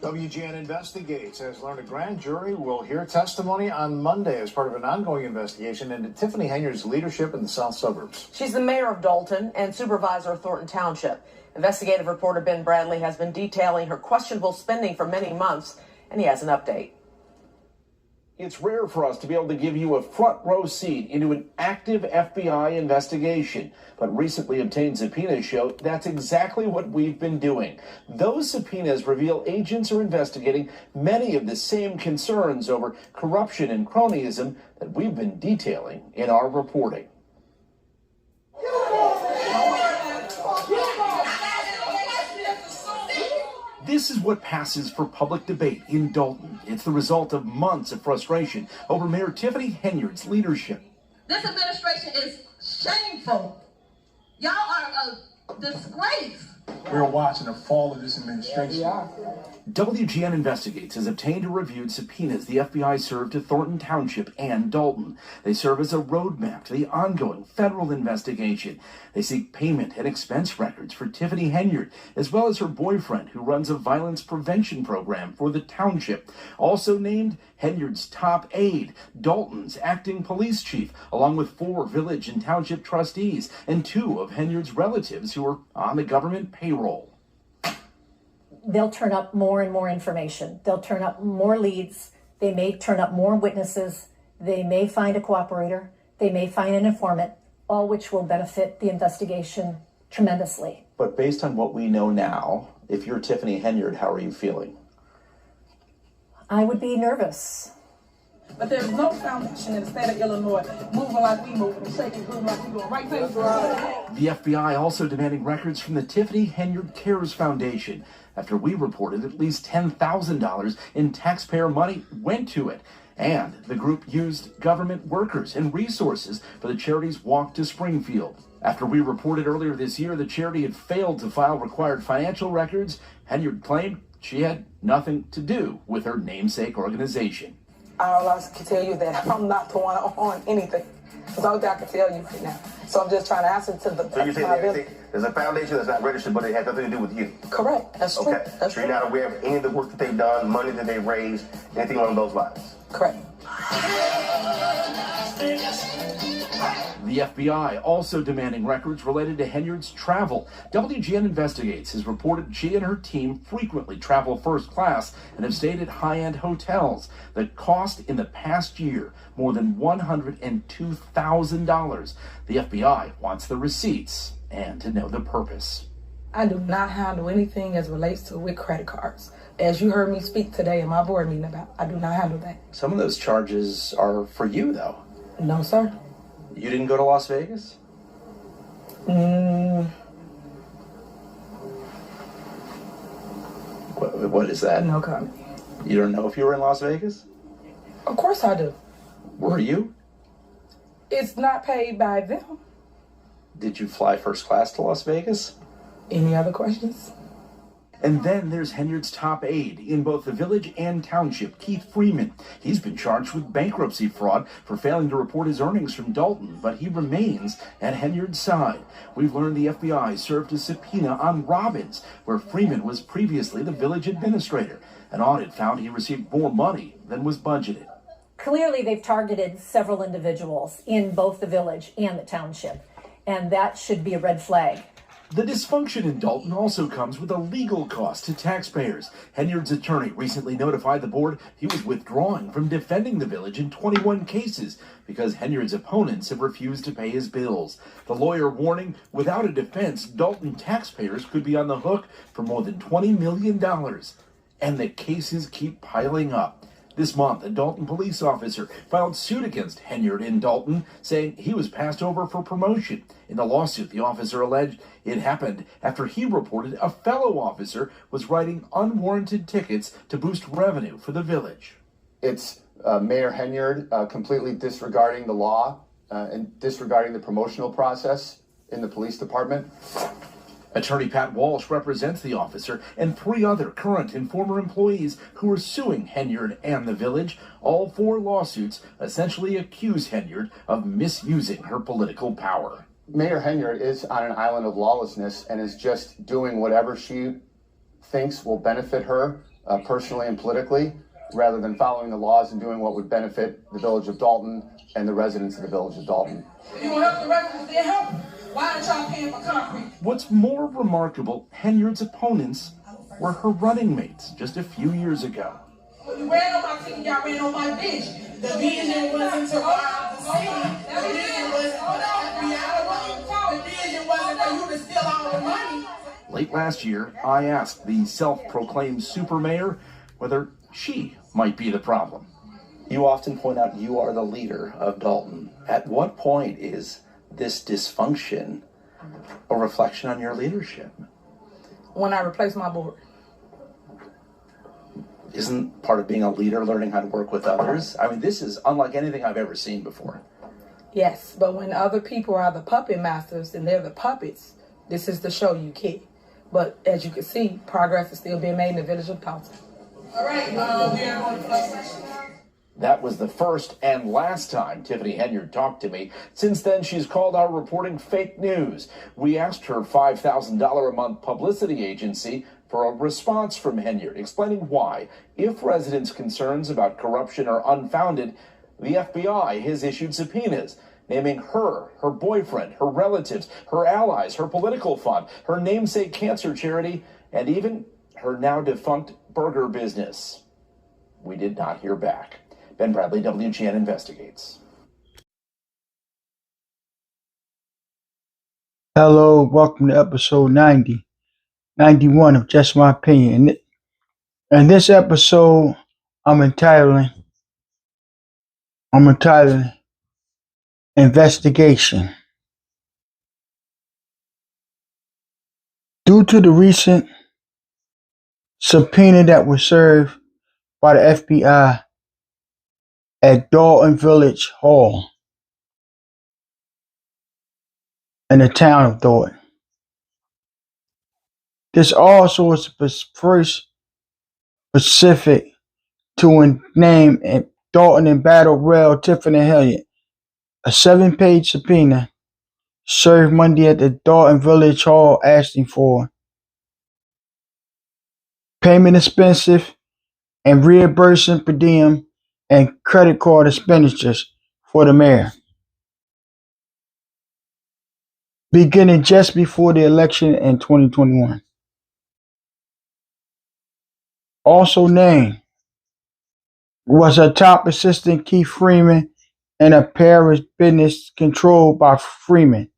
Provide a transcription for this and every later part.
WGN Investigates has learned a grand jury will hear testimony on Monday as part of an ongoing investigation into Tiffany Henyard's leadership in the South Suburbs. She's the mayor of Dolton and supervisor of Thornton Township. Investigative reporter Ben Bradley has been detailing her questionable spending for many months, and he has an update. It's rare for us to be able to give you a front row seat into an active FBI investigation, but recently obtained subpoenas show that's exactly what we've been doing. Those subpoenas reveal agents are investigating many of the same concerns over corruption and cronyism that we've been detailing in our reporting. This is what passes for public debate in Dolton. It's the result of months of frustration over Mayor Tiffany Henyard's leadership. This administration is shameful. Y'all are a disgrace. We're watching the fall of this administration. WGN Investigates has obtained and reviewed subpoenas the FBI served to Thornton Township and Dolton. They serve as a roadmap to the ongoing federal investigation. They seek payment and expense records for Tiffany Henyard, as well as her boyfriend, who runs a violence prevention program for the township. Also named Henyard's top aide, Dolton's acting police chief, along with 4 village and township trustees and 2 of Henyard's relatives who are on the government payroll. They'll turn up more and more information. They'll turn up more leads. They may turn up more witnesses. They may find a cooperator. They may find an informant, all which will benefit the investigation tremendously. But based on what we know now, if you're Tiffany Henyard, how are you feeling? I would be nervous. But there's no foundation in the state of Illinois moving like we moving and shaking, grooving like we doing. Right thing for The FBI also demanding records from the Tiffany Henyard Cares Foundation after we reported at least $10,000 in taxpayer money went to it. And the group used government workers and resources for the charity's walk to Springfield. After we reported earlier this year the charity had failed to file required financial records, Henyard claimed she had nothing to do with her namesake organization. All I can tell you that I'm not the one on anything. That's all I can tell you right now. So I'm just trying to answer to the. So you're saying there's a foundation that's not registered, but it has nothing to do with you? Correct. That's true. Okay. That's so you're not aware of any of the work that they've done, money that they've raised, anything along those lines? Correct. The FBI also demanding records related to Henyard's travel. WGN Investigates has reported she and her team frequently travel first class and have stayed at high-end hotels. The cost in the past year, more than $102,000. The FBI wants the receipts and to know the purpose. I do not handle anything as relates to with credit cards. As you heard me speak today in my board meeting about, I do not handle that. Some of those charges are for you, though. No, sir. You didn't go to Las Vegas? What is that? No comment. You don't know if you were in Las Vegas? Of course I do. Were you? It's not paid by them. Did you fly first class to Las Vegas? Any other questions? And then there's Henyard's top aide in both the village and township, Keith Freeman. He's been charged with bankruptcy fraud for failing to report his earnings from Dolton, but he remains at Henyard's side. We've learned the FBI served a subpoena on Robbins, where Freeman was previously the village administrator. An audit found he received more money than was budgeted. Clearly, they've targeted several individuals in both the village and the township, and that should be a red flag. The dysfunction in Dolton also comes with a legal cost to taxpayers. Henyard's attorney recently notified the board he was withdrawing from defending the village in 21 cases because Henyard's opponents have refused to pay his bills. The lawyer warning, without a defense, Dolton taxpayers could be on the hook for more than $20 million. And the cases keep piling up. This month, a Dolton police officer filed suit against Henyard in Dolton, saying he was passed over for promotion. In the lawsuit, the officer alleged it happened after he reported a fellow officer was writing unwarranted tickets to boost revenue for the village. It's Mayor Henyard completely disregarding the law and disregarding the promotional process in the police department. Attorney Pat Walsh represents the officer and 3 other current and former employees who are suing Henyard and the village. All 4 lawsuits essentially accuse Henyard of misusing her political power. Mayor Henyard is on an island of lawlessness and is just doing whatever she thinks will benefit her personally and politically, rather than following the laws and doing what would benefit the village of Dolton and the residents of the village of Dolton. You want to help the residents? They help. Why aren't y'all paying for concrete? What's more remarkable, Henyard's opponents were her running mates just a few years ago. When you ran on my ticket, y'all ran on my vision. The vision wasn't to rob the city. The vision was for the FBI. The vision wasn't for you to steal all the money. Late last year, I asked the self-proclaimed super mayor whether she might be the problem. You often point out you are the leader of Dolton. At what point is this dysfunction a reflection on your leadership? When I replace my board. Isn't part of being a leader learning how to work with others? I mean, this is unlike anything I've ever seen before. Yes, but when other people are the puppet masters and they're the puppets, this is the show you kid. But as you can see, progress is still being made in the village of Dolton. All right, we are going to first session. That was the first and last time Tiffany Henyard talked to me. Since then, she's called out reporting fake news. We asked her $5,000 a month publicity agency for a response from Henyard, explaining why, if residents' concerns about corruption are unfounded, the FBI has issued subpoenas, naming her, her boyfriend, her relatives, her allies, her political fund, her namesake cancer charity, and even her now defunct burger business. We did not hear back. Ben Bradley, WGN Investigates. Hello, welcome to episode 91 of Just My Opinion. In this episode, I'm entitling Investigation. Due to the recent subpoena that was served by the FBI at Dolton Village Hall in the town of Dolton. This also is first specific to a name in Dolton and Battle Rail Tiffany Henyard. A 7-page subpoena served Monday at the Dolton Village Hall asking for payment expensive and reimbursement per diem and credit card expenditures for the mayor, beginning just before the election in 2021. Also named was a top assistant Keith Freeman and a parish business controlled by Freeman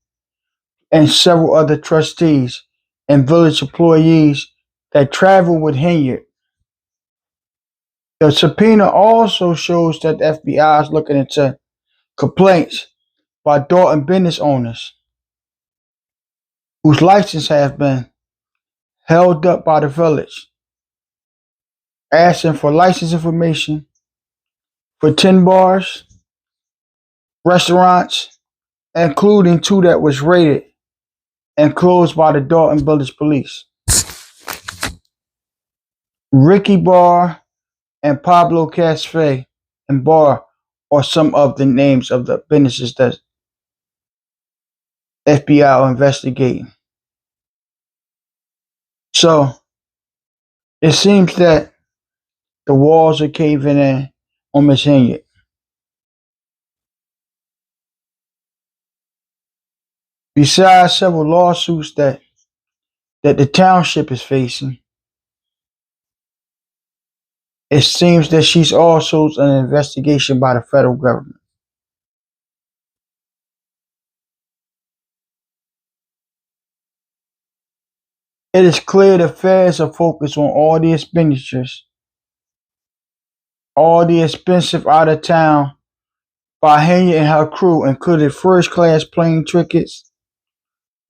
and several other trustees and village employees that traveled with Henyard. The subpoena also shows that the FBI is looking into complaints by Dolton business owners whose license have been held up by the village, asking for license information for 10 bars, restaurants, including 2 that was raided and closed by the Dolton Village Police. Ricky Bar and Pablo Cafe and Bar are some of the names of the businesses that FBI are investigating. So it seems that the walls are caving in on Miss Henyard. Besides several lawsuits that the township is facing, it seems that she's also an investigation by the federal government. It is clear the feds are focused on all the expenditures, all the expensive out of town by Henyard and her crew, including first-class plane tickets,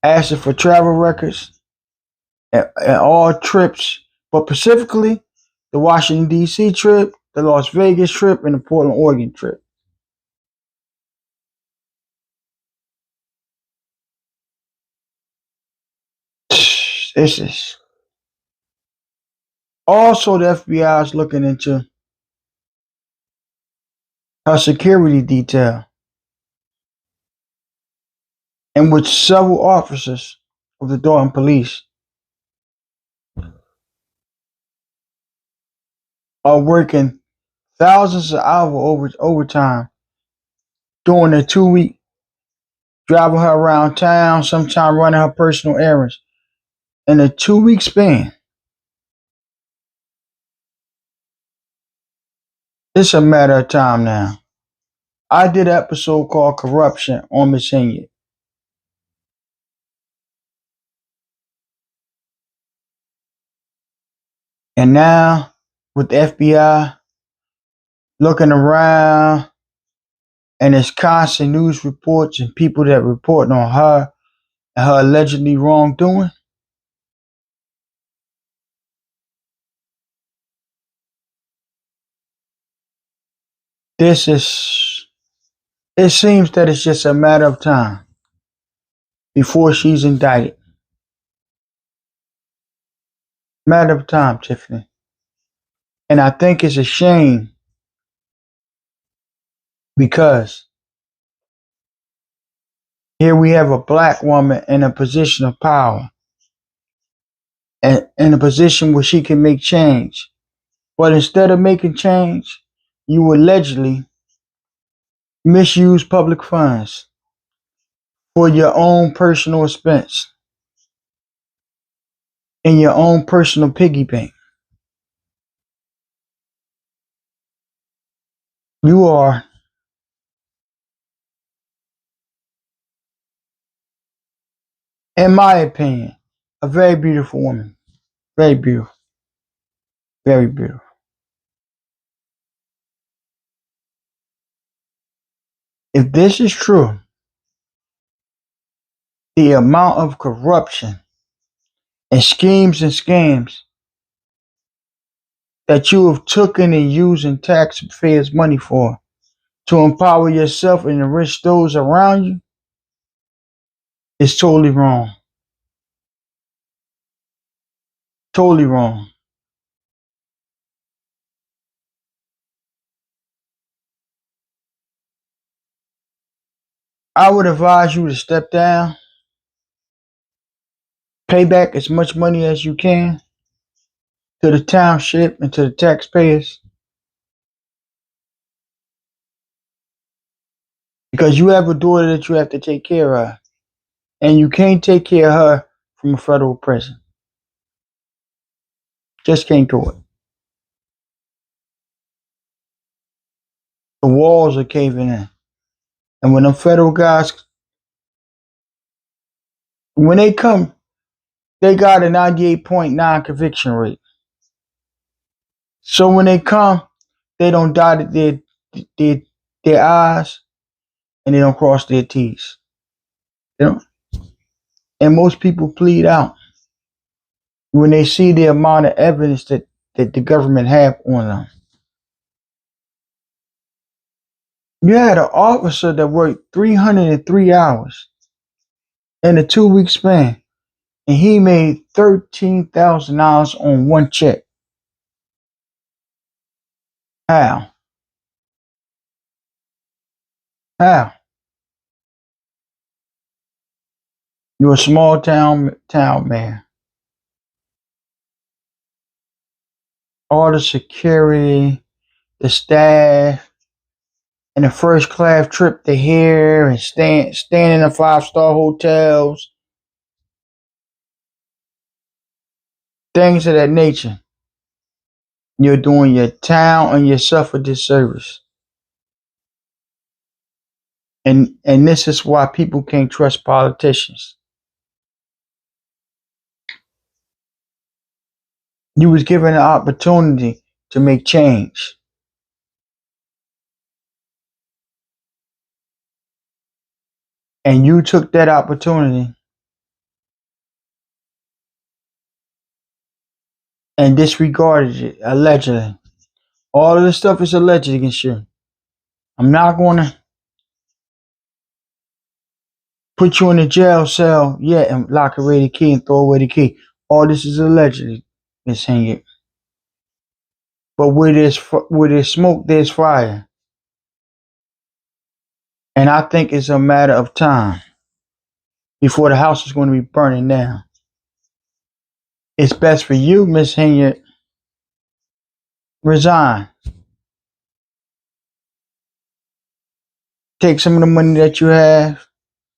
asking for travel records, and all trips, but specifically the Washington, D.C. trip, the Las Vegas trip, and the Portland, Oregon trip. This is also the FBI is looking into her security detail, in which several officers of the Dolton Police are working thousands of hours overtime during a 2 week, driving her around town, sometimes running her personal errands. In a 2 week span, it's a matter of time now. I did an episode called Corruption on Miss Henyard. And now, with the FBI looking around, and there's constant news reports and people that reporting on her and her allegedly wrongdoing, it seems that it's just a matter of time before she's indicted. Matter of time, Tiffany. And I think it's a shame because here we have a black woman in a position of power and in a position where she can make change. But instead of making change, you allegedly misuse public funds for your own personal expense in your own personal piggy bank. You are, in my opinion, a very beautiful woman. Very beautiful. Very beautiful. If this is true, the amount of corruption and schemes and scams that you have taken and using taxpayers' money for to empower yourself and enrich those around you is totally wrong. Totally wrong. I would advise you to step down, pay back as much money as you can to the township and to the taxpayers, because you have a daughter that you have to take care of, and you can't take care of her from a federal prison. Just can't do it. The walls are caving in. And when them federal guys, when they come, they got a 98.9 conviction rate. So when they come, they don't dot their I's and they don't cross their T's. You know? And most people plead out when they see the amount of evidence that the government have on them. You had an officer that worked 303 hours in a 2 week span, and he made $13,000 on one check. How? How? You're a small town man. All the security, the staff, and the first class trip to here and staying in the 5-star hotels, things of that nature. You're doing your town and yourself a disservice. And this is why people can't trust politicians. You was given an opportunity to make change. And you took that opportunity and disregarded it, allegedly. All of this stuff is alleged against you. I'm not going to put you in a jail cell yet and lock away the key and throw away the key. All this is allegedly, Miss Henyard. But where there's smoke, there's fire. And I think it's a matter of time before the house is going to be burning down. It's best for you, Miss Henyard, Resign. Take some of the money that you have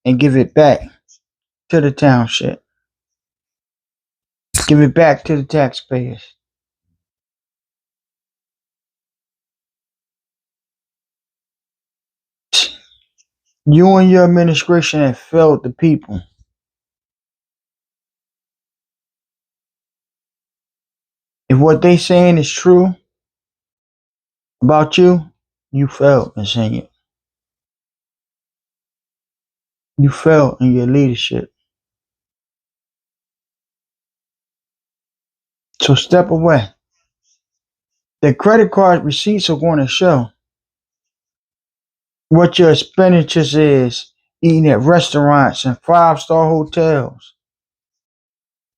and give it back to the township. Give it back to the taxpayers. You and your administration have failed the people. If what they saying is true about you, you failed in saying it. You failed in your leadership. So step away. The credit card receipts are going to show what your expenditures is eating at restaurants and 5-star hotels.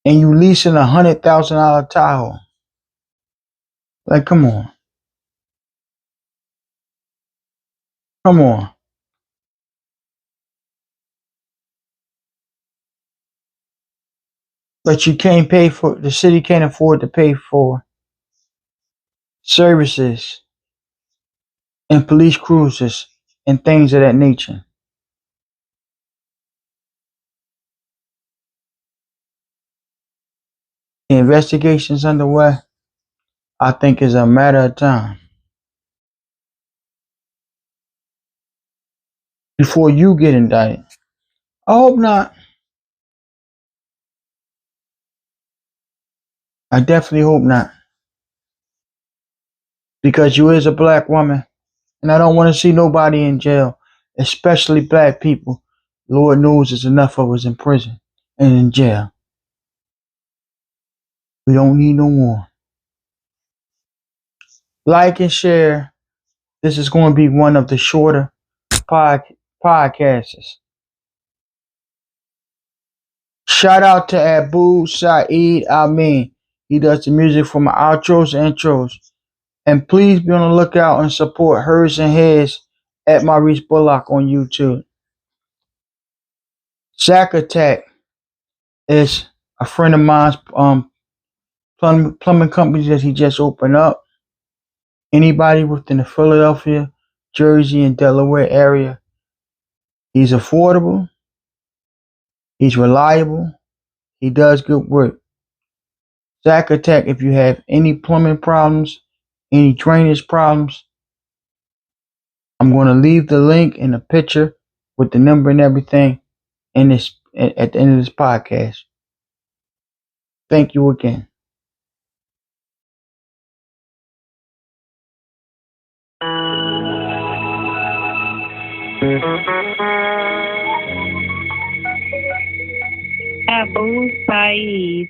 And you leasing $100,000 Tahoe. Like, come on. Come on. But you can't pay for, the city can't afford to pay for services and police cruisers and things of that nature. The investigation's underway. I think it's a matter of time before you get indicted. I hope not. I definitely hope not. Because you is a black woman. And I don't want to see nobody in jail, especially black people. Lord knows there's enough of us in prison and in jail. We don't need no more. Like and share. This is going to be one of the shorter podcasts. Shout out to Abu Saeed Amin. He does the music for my outros and intros. And please be on the lookout and support Hers and His at Maurice Bullock on YouTube. Zach Attack is a friend of mine's plumbing company that he just opened up. Anybody within the Philadelphia, Jersey, and Delaware area, he's affordable, he's reliable, he does good work. Zach Attack, if you have any plumbing problems, any drainage problems, I'm going to leave the link in the picture with the number and everything in this at the end of this podcast. Thank you again. Abu Saeed.